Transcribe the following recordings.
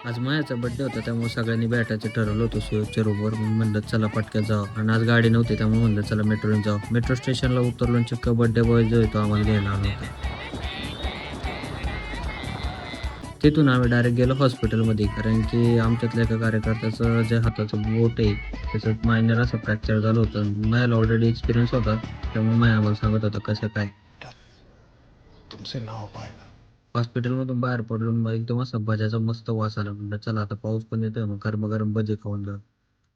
आज मायाचा बर्थडे होता त्यामुळे सगळ्यांनी भेटायचं ठरवलं होतं सुयोगच्या रूमवर. मग म्हणलं चला पटक्यात जावं आणि आज गाडी नव्हती त्यामुळे म्हणलं चला मेट्रोने जावं. मेट्रो स्टेशनला उतरलो आणि चक्क बर्थडे बॉय जो आहे तो आम्हाला घ्यायला आला होता. तिथून आम्ही डायरेक्ट गेलो हॉस्पिटलमध्ये कारण की आमच्यातल्या एका कार्यकर्त्याचं जे हाताचं बोट आहे त्याचं मायनर असं फ्रॅक्चर झालं होतं. मला ऑलरेडी एक्सपिरियन्स होता त्यामुळे माया आम्हाला सांगत होता कसं काय. तुमसे ना हो पाएगा. हॉस्पिटलमधून बाहेर पडलो मग एकदम असं भज्याचा मस्त वास आला. म्हणलं चला आता पाऊस पण येतोय मग गरम गरम भजे खाऊन जाऊ.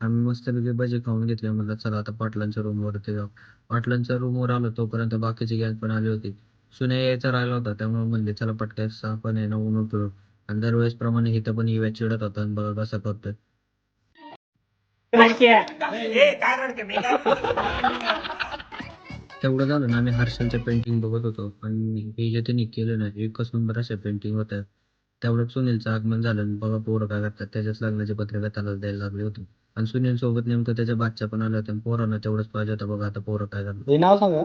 आम्ही मस्तपैकी भजे खाऊन घेतले. म्हणलं चला आता पाटलांच्या रूमवरती जाऊ. पाटलांच्या रूमवर आलो तोपर्यंत बाकीची गँग पण आली होती. सुने यायचा राहिला होता त्यामुळे म्हणले चला पटक्यास आपण आहे ना ऊन पिळू. आणि दरवेळेस प्रमाणे इथं पण युवा चिडत होता आणि बघा कसं करतोय. तेवढं झालं ना आम्ही हर्षलच्या पेंटिंग बघत होतो आणि हे जे त्यांनी केलं ना एकच नंबर अशा पेंटिंग होत्या. तेवढं सुनीलचं आगमन झालं आणि बघा पोरं काय करतात त्याच्याच लग्नाची पत्रिका त्याला द्यायला लागली होती. आणि सुनील सोबत नेमकं त्याच्या बादशा पण आल्या होत्या. पोरांना तेवढंच पाहिजे होतं बघा आता पोरं काय झालं. हे नाव सांगा.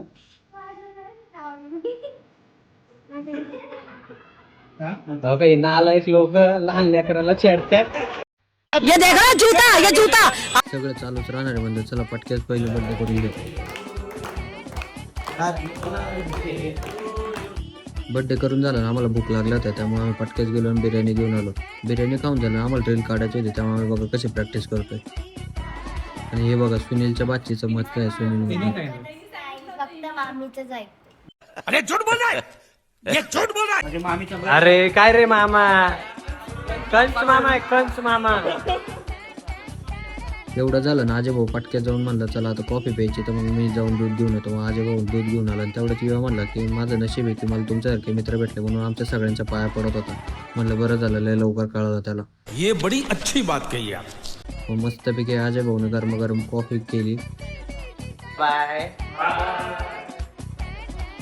काही नालायक लोक लहान लेकराला छेडतात. सगळं चालूच राहणार आहे म्हणजे चला पटक्याच पहिले बड्डे करून घे. बड्डे करून झालं ना आम्हाला भूक लागल्या होत्या त्यामुळे आम्ही पटक्याच गेलो आणि बिर्याणी घेऊन आलो. बिर्याणी खाऊन झालं आम्हाला रील काढायची होती त्यामुळे आम्ही बघा कशी प्रॅक्टिस करतोय. आणि हे बघा सुनीलच्या बादशीचं मत काय सुनील फक्त मामीचंच आहे. अरे काय रे मामा, कंच मामा आहे, कंच मामा. एवढं झालं ना अजय भाऊ पटक्यात जाऊन म्हणलं चला आता कॉफी प्यायची तर मग मी जाऊन दूध घेऊन येतो. मग अजय भाऊ दूध घेऊन आला आणि तेवढ्याच वेळ म्हणला की माझं नशीब आहे की मला तुमच्यासारखे मित्र भेटले म्हणून आमच्या सगळ्यांच्या पाया पडत होता. म्हणलं बरं झालं लय लवकर कळलं त्याला. ये बड़ी अच्छी बात कही आप. मग मस्तपैकी अजय भाऊने गरम गरम कॉफी केली. बाय.